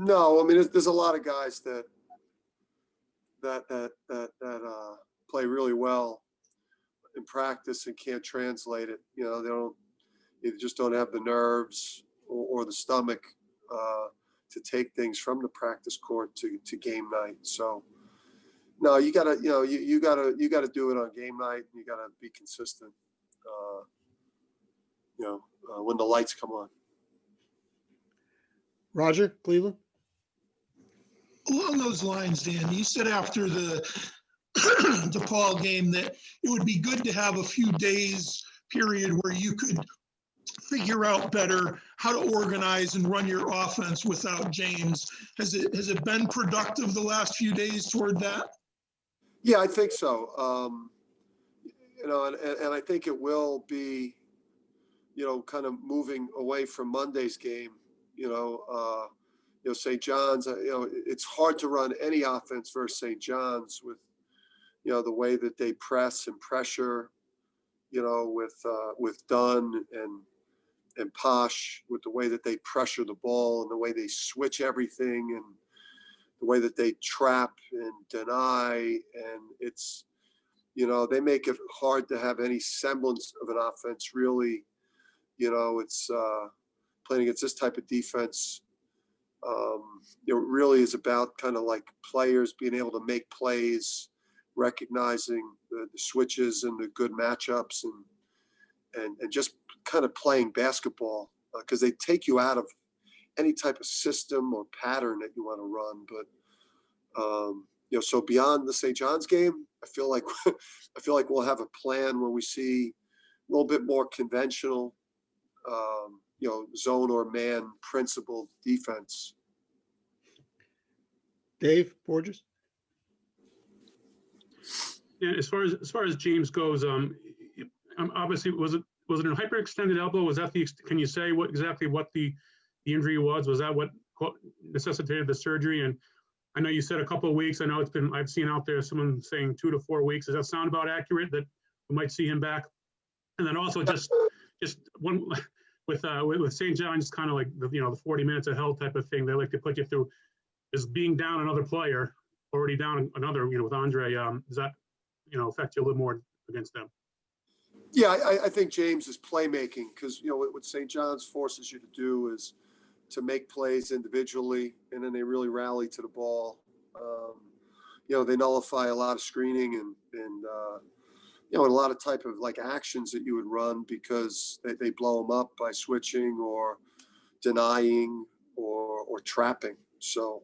No, I mean, there's a lot of guys that play really well in practice and can't translate it. You know, they just don't have the nerves or the stomach to take things from the practice court to game night. So no, you gotta do it on game night. You gotta be consistent. When the lights come on. Roger, Cleveland. Along those lines, Dan, you said after the DePaul game that it would be good to have a few days period where you could figure out better how to organize and run your offense without James. Has it been productive the last few days toward that? Yeah, I think so. And I think it will be, kind of moving away from Monday's game. St. John's. It's hard to run any offense versus St. John's with, the way that they press and pressure. With Dunn and Posh, with the way that they pressure the ball and the way they switch everything and the way that they trap and deny, and it's, they make it hard to have any semblance of an offense. Really, it's playing against this type of defense. It really is about kind of like players being able to make plays, recognizing the switches and the good matchups, and just kind of playing basketball, because they take you out of any type of system or pattern that you want to run. But so beyond the St. John's game, I feel like we'll have a plan where we see a little bit more conventional, zone or man principled defense. Dave Borges. Yeah, as far as James goes, obviously was it a hyperextended elbow? Was that can you say exactly what the injury was? Was that what necessitated the surgery? And I know you said a couple of weeks. I know I've seen out there someone saying 2 to 4 weeks. Does that sound about accurate that we might see him back? And then also just one with St. John's, kind of like the 40 minutes of hell type of thing they like to put you through, is being down another player, already down another, with Andre. Does that affect you a little more against them? Yeah, I think James is playmaking, because what St. John's forces you to do is to make plays individually, and then they really rally to the ball. They nullify a lot of screening and a lot of type of like actions that you would run, because they blow them up by switching or denying or trapping. So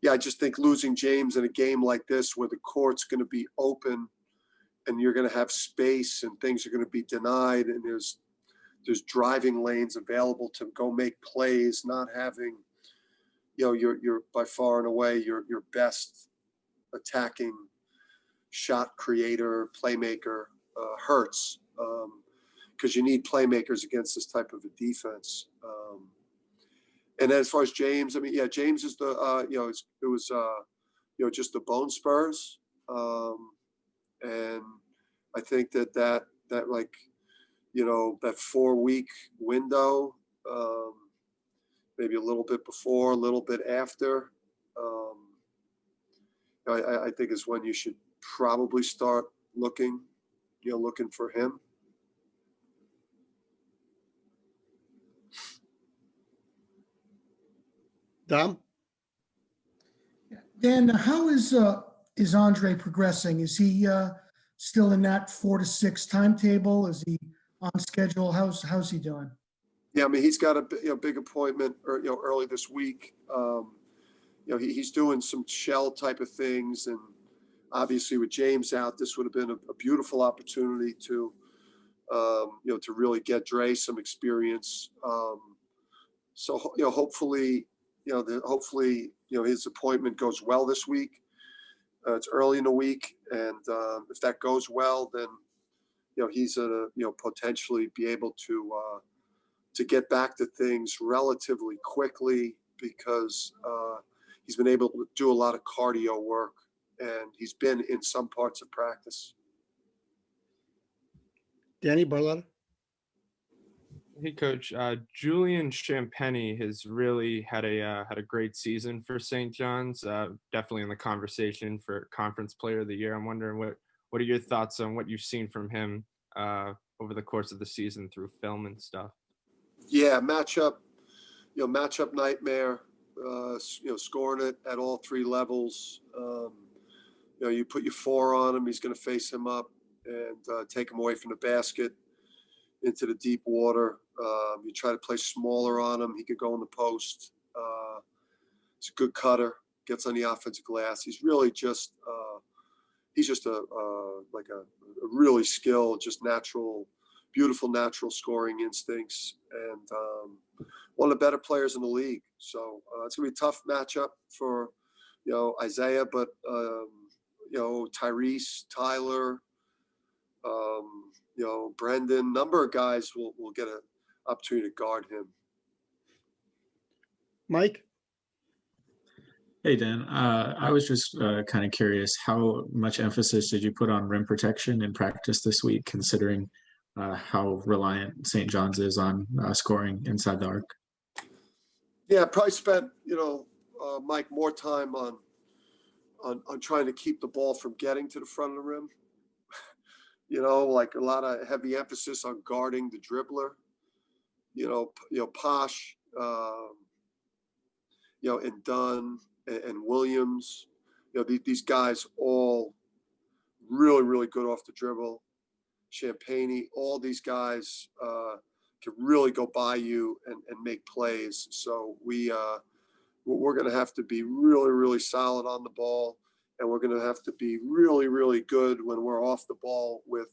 I just think losing James in a game like this, where the court's going to be open and you're going to have space and things are going to be denied, and there's driving lanes available to go make plays, not having, you're by far and away your best attacking shot creator, playmaker, hurts, because you need playmakers against this type of a defense. And then as far as James, I mean, yeah, James is the, it was just the bone spurs. And I think that like, that 4-week window, maybe a little bit before, a little bit after, I think is when you should probably start looking for him. Dom? Dan, how is Andre progressing? Is he still in that 4 to 6 timetable? Is he on schedule? How's he doing? Yeah, I mean, he's got a big appointment early this week. He's doing some shell type of things, and obviously with James out, this would have been a beautiful opportunity to to really get Dre some experience. So hopefully his appointment goes well this week. It's early in the week, and if that goes well, then he's gonna potentially be able to get back to things relatively quickly, because he's been able to do a lot of cardio work, and he's been in some parts of practice. Danny Barletta? Hey, Coach. Julian Champagny has really had a great season for St. John's. Definitely in the conversation for Conference Player of the Year. I'm wondering what are your thoughts on what you've seen from him over the course of the season through film and stuff? Yeah, matchup nightmare. Scoring it at all three levels. You put your 4 on him, he's going to face him up and take him away from the basket into the deep water. You try to play smaller on him, he could go in the post. He's a good cutter, gets on the offensive glass. He's really just a really skilled, just beautiful natural scoring instincts, and one of the better players in the league. So it's gonna be a tough matchup for Isaiah, but Tyrese, Tyler, Brendan, number of guys will get an opportunity to guard him. Mike? Hey, Dan. I was just kind of curious, how much emphasis did you put on rim protection in practice this week, considering how reliant St. John's is on scoring inside the arc? Yeah, I probably spent, Mike, more time on trying to keep the ball from getting to the front of the rim. Like a lot of heavy emphasis on guarding the dribbler. Posh, and Dunn and Williams. These guys all really, really good off the dribble. Champagny, all these guys can really go by you and make plays. So we're going to have to be really, really solid on the ball, and we're going to have to be really, really good when we're off the ball with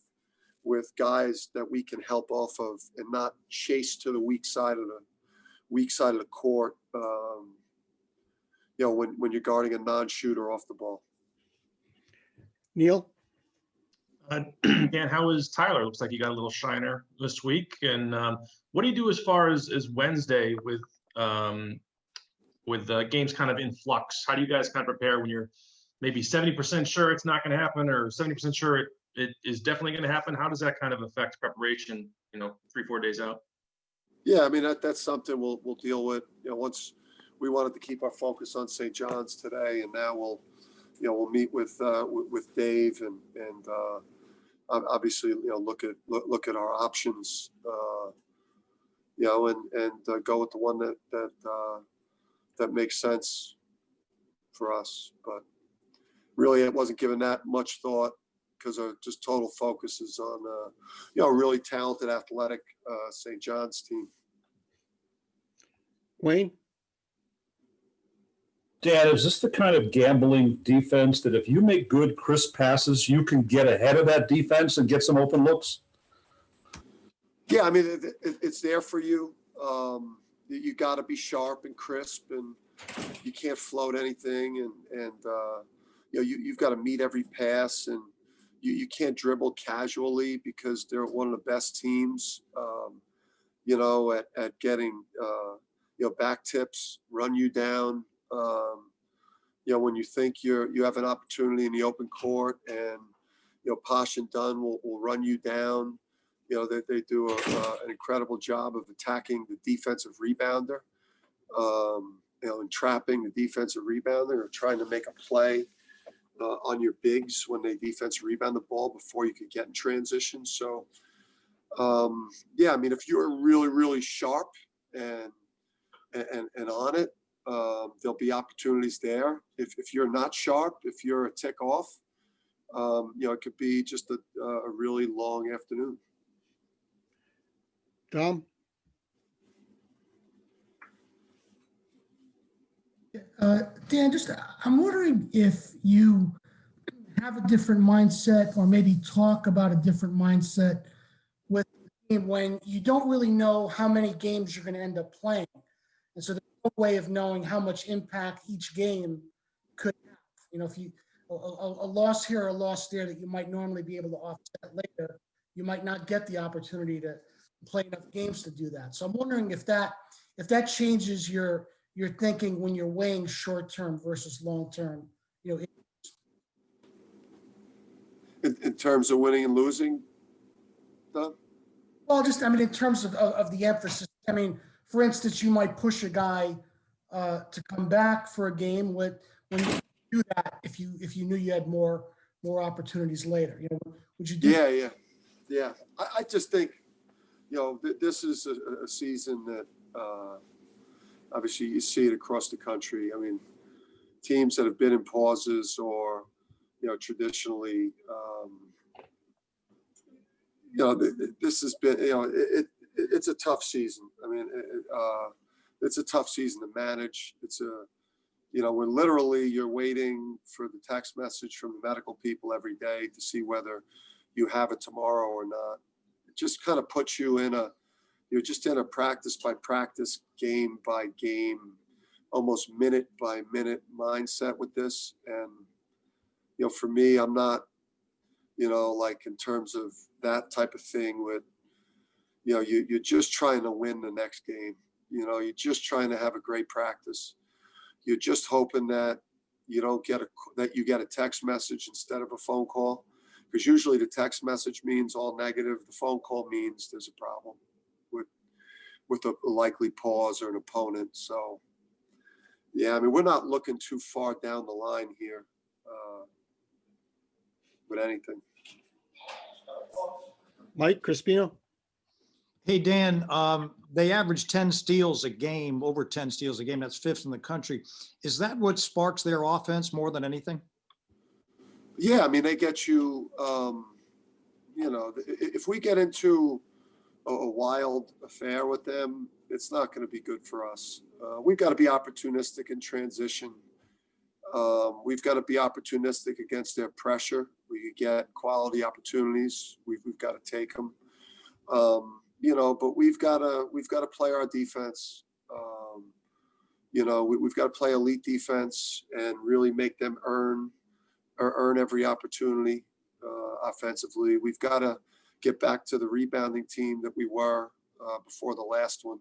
guys that we can help off of and not chase to the weak side of the court. When you're guarding a non-shooter off the ball. Neil? Dan, how is Tyler? Looks like you got a little shiner this week. And what do you do as far as Wednesday with games kind of in flux? How do you guys kind of prepare when you're maybe 70% sure it's not going to happen or 70% sure it is definitely going to happen? How does that kind of affect preparation, 3-4 days out? Yeah, I mean, that's something we'll deal with. Once we wanted to keep our focus on St. John's today, and now we'll meet with Dave and obviously look at our options, and go with the one that makes sense for us. But really, it wasn't given that much thought because our just total focus is on a really talented, athletic St. John's team. Wayne? Dan, is this the kind of gambling defense that if you make good, crisp passes, you can get ahead of that defense and get some open looks? Yeah, I mean, it's there for you. You got to be sharp and crisp, and you can't float anything. And you've got to meet every pass, and you can't dribble casually because they're one of the best teams, at getting, back tips, run you down. When you think you have an opportunity in the open court, and Posh and Dunn will run you down. They do an incredible job of attacking the defensive rebounder, and trapping the defensive rebounder or trying to make a play on your bigs when they defense rebound the ball before you could get in transition. So, yeah, I mean, if you're really, really sharp and on it, there'll be opportunities there. If you're not sharp, if you're a tick off, it could be just a really long afternoon. Dom? Dan, I'm wondering if you have a different mindset or maybe talk about a different mindset with the game when you don't really know how many games you're going to end up playing. And so there's no way of knowing how much impact each game could have. If you a loss here or a loss there that you might normally be able to offset later, you might not get the opportunity to play enough games to do that. So I'm wondering if that changes your thinking when you're weighing short-term versus long-term, In terms of winning and losing, Don? Well, just, I mean, in terms of the emphasis, I mean, for instance, you might push a guy to come back for a game when you do that, if you knew you had more opportunities later, you know, would you do? Yeah. I just think, you know, this is a season that obviously you see it across the country. I mean, teams that have been in pauses or, you know, traditionally, you know, this has been, you know, it's a tough season. I mean, it's a tough season to manage. It's you know, when literally you're waiting for the text message from the medical people every day to see whether you have it tomorrow or not. It just kind of puts you you're just in a practice by practice, game by game, almost minute by minute mindset with this. And, you know, for me, I'm not, you know, like in terms of that type of thing with, you know, you're just trying to win the next game. You know, you're just trying to have a great practice. You're just hoping that you don't get that you get a text message instead of a phone call, because usually the text message means all negative. The phone call means there's a problem with a likely pause or an opponent. So, yeah, I mean, we're not looking too far down the line here with anything. Mike Crispino? Hey, Dan, they average 10 steals a game, over 10 steals a game. That's fifth in the country. Is that what sparks their offense more than anything? Yeah, I mean, they get you, you know, if we get into a wild affair with them, it's not going to be good for us. We've got to be opportunistic in transition. We've got to be opportunistic against their pressure. We get quality opportunities. We've got to take them. You know, but we've got to play our defense. You know, we've got to play elite defense and really make them earn every opportunity offensively. We've got to get back to the rebounding team that we were before the last one,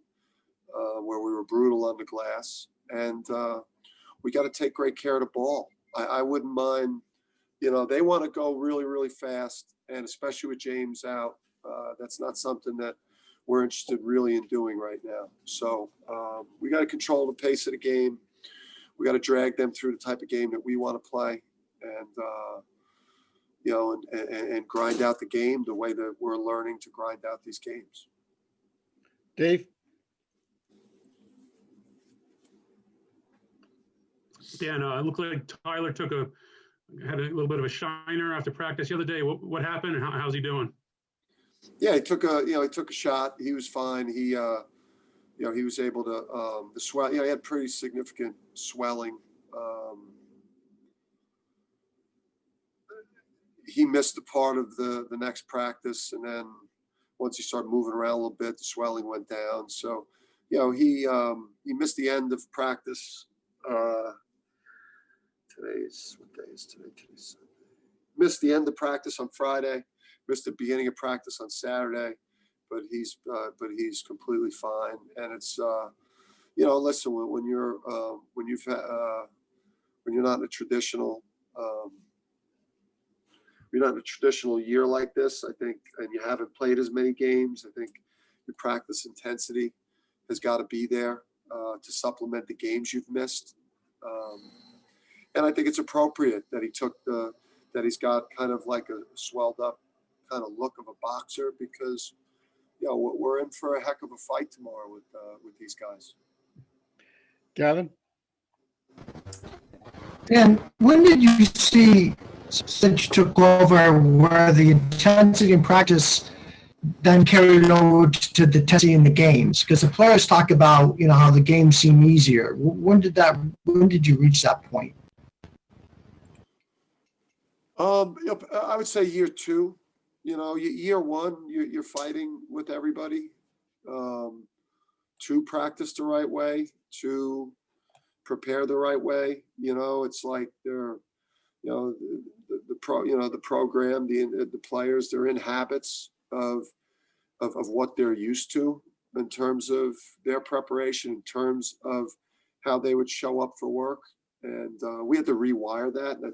where we were brutal on the glass. And we got to take great care of the ball. I wouldn't mind, you know, they want to go really, really fast, and especially with James out, that's not something that we're interested really in doing right now. So we got to control the pace of the game. We got to drag them through the type of game that we want to play, and you know, and grind out the game the way that we're learning to grind out these games. Dave? Dan, it looked like Tyler had a little bit of a shiner after practice the other day. What happened, and how's he doing? Yeah, he took a shot. He was fine. He, you know, he was able to, the swell, you know, he had pretty significant swelling. He missed a part of the next practice. And then once he started moving around a little bit, the swelling went down. So, you know, he missed the end of practice. What day is today? Today's Sunday. Missed the end of practice on Friday. Missed the beginning of practice on Saturday, but he's completely fine. And it's you know, listen, when you're not in a traditional year like this, I think, and you haven't played as many games, I think your practice intensity has got to be there to supplement the games you've missed. And I think it's appropriate that he's got kind of like a swelled up kind of look of a boxer, because, you know, we're in for a heck of a fight tomorrow with these guys. Gavin? And when did you see, since you took over, where the intensity in practice then carried over to the intensity in the games? Because the players talk about, you know, how the games seem easier. When did you reach that point? You know, I would say year two. You know, year one, you're fighting with everybody to practice the right way, to prepare the right way. You know, it's like they're, you know, the program, the players, they're in habits of what they're used to in terms of their preparation, in terms of how they would show up for work. And we had to rewire that. And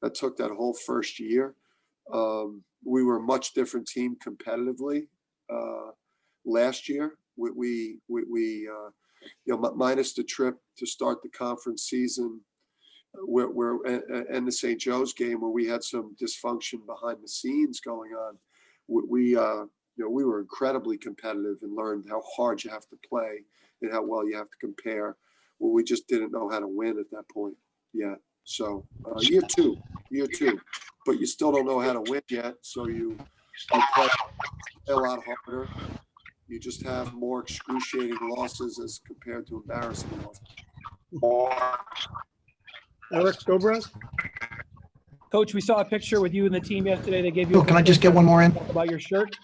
that took that whole first year. We were a much different team competitively. last year. Minus the trip to start the conference season, and the St. Joe's game where we had some dysfunction behind the scenes going on. We were incredibly competitive and learned how hard you have to play and how well you have to compare. Well, we just didn't know how to win at that point yet. So year two, but you still don't know how to win yet. So you play a lot harder. You just have more excruciating losses as compared to embarrassing losses. Eric Gobras? Coach, we saw a picture with you and the team yesterday. They gave you. Oh, can I just get one more in? About your shirt?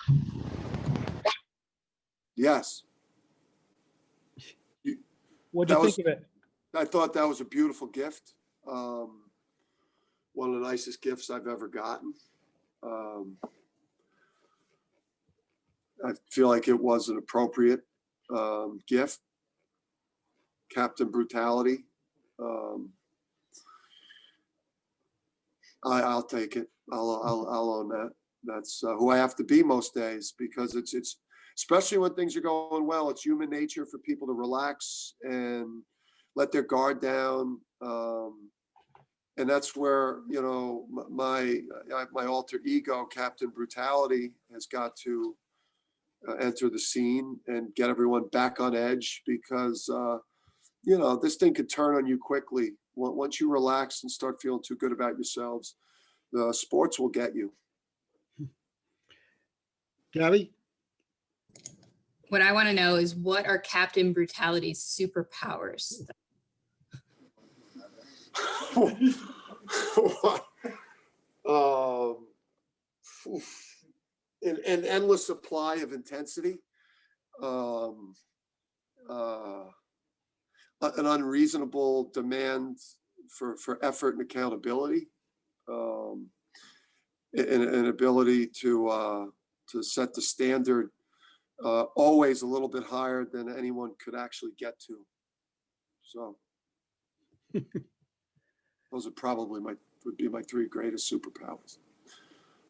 Yes. What'd you think of it? I thought that was a beautiful gift. One of the nicest gifts I've ever gotten. I feel like it was an appropriate gift. Captain Brutality. I'll take it. I'll own that. That's who I have to be most days, because it's especially when things are going well. It's human nature for people to relax and let their guard down, and that's where my alter ego, Captain Brutality, has got to enter the scene and get everyone back on edge, because this thing could turn on you quickly. Once you relax and start feeling too good about yourselves, the sports will get you. Gabby? What I want to know is, what are Captain Brutality's superpowers? An endless supply of intensity, an unreasonable demand for effort and accountability, an ability to set the standard always a little bit higher than anyone could actually get to. So those are probably would be my three greatest superpowers.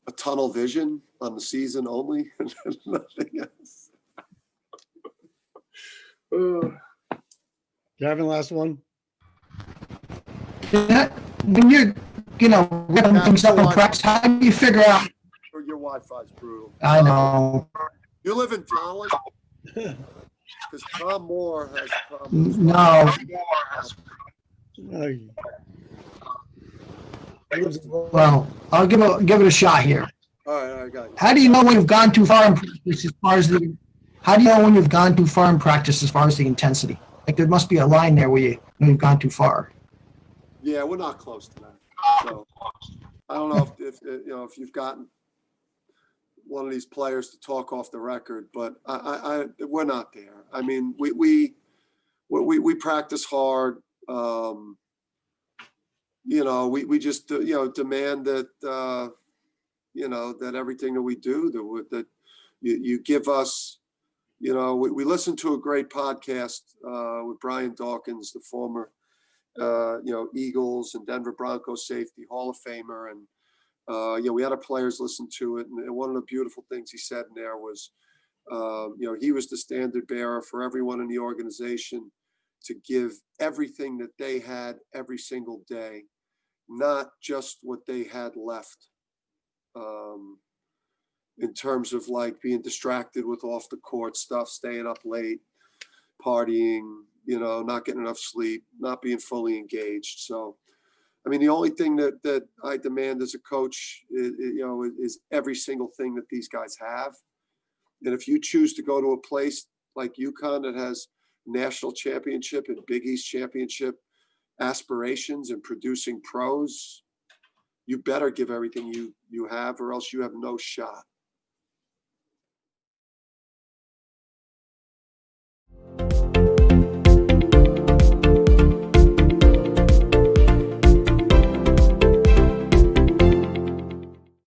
A tunnel vision on the season only, and nothing else. Gavin, last one. When you're, ripping things up in practice, how do you figure out? Your Wi-Fi's brutal. I know. You live in Tallinn? Because Tom Moore has problems. No. Well, I'll give it a shot here. All right, I got you. How do you know when you've gone too far in practice as far as the? How do you know when you've gone too far in practice as far as the intensity? Like, there must be a line there where you know you've gone too far. Yeah, we're not close to that. So I don't know if you've gotten one of these players to talk off the record, but we're not there. I mean, we practice hard. We just demand that that everything that we do, that you give us. We listened to a great podcast with Brian Dawkins, the former Eagles and Denver Broncos safety, Hall of Famer, and we had our players listen to it, and one of the beautiful things he said in there was, he was the standard bearer for everyone in the organization to give everything that they had every single day, not just what they had left, in terms of like being distracted with off the court stuff, staying up late, partying, not getting enough sleep, not being fully engaged. So, I mean, the only thing that I demand as a coach is every single thing that these guys have. And if you choose to go to a place like UConn that has national championship and Big East championship aspirations and producing pros, you better give everything you have, or else you have no shot.